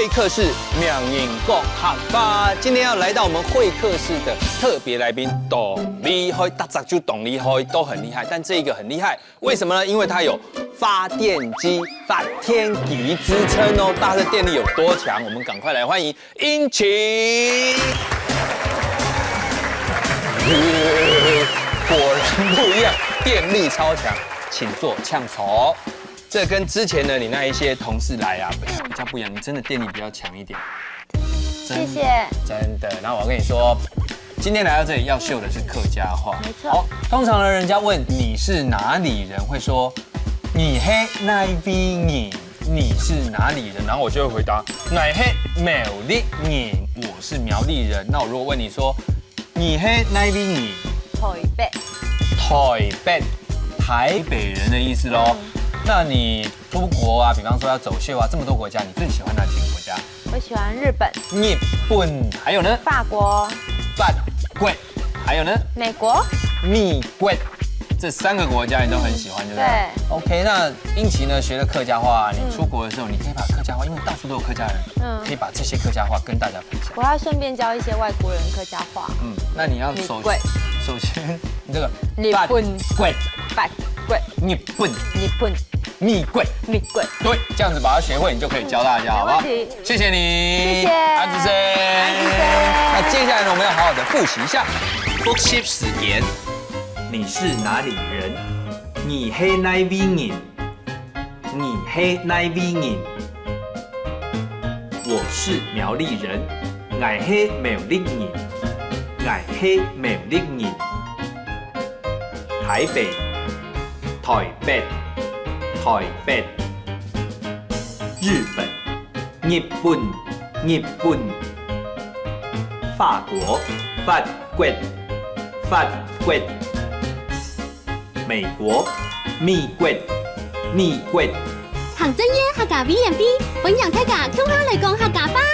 会客室妙音国学吧。今天要来到我们会客室的特别来宾，董厉害，大家就董厉害都很厉害，但这一个很厉害，为什么呢？因为它有发电机、发天机之称哦。它的电力有多强？我们赶快来欢迎殷晴。果然不一样，电力超强，请坐，呛手。这跟之前的你那一些同事来啊，比较不一样，你真的电力比较强一点。谢谢。真的，然后我跟你说，今天来到这里要秀的是客家话。没错。好，通常呢，人家问你是哪里人，会说你嘿哪边人，你是哪里人？然后我就会回答乃嘿苗栗人，我是苗栗人。那我如果问你说你嘿哪边人？台北。台北人的意思喽。那你出国啊，比方说要走秀啊，这么多国家，你最喜欢哪几个国家？我喜欢日本、日本，还有呢？法国、法国，还有呢？美国、美国，这3个国家你都很喜欢，对不对？对。OK， 那殷琪呢学了客家话，你出国的时候，你可以把客家话，因为到处都有客家人，可以把这些客家话跟大家分享。我还顺便教一些外国人客家话。那你要首先你这个日本贵。法国、日本、米贵，对，这样子把它学会，你就可以教大家，好不好？谢谢你，谢谢安之生。那接下来呢，我们要好好的复习一下复习时间。你是哪里人？你是哪边人？你是哪边人？我是苗栗人，我是苗栗人，我是苗栗人。台北。台北，日本，日本，法国，法国，美国，美國。行真耶客家 V&B，本人客家，共下嚟講客家話。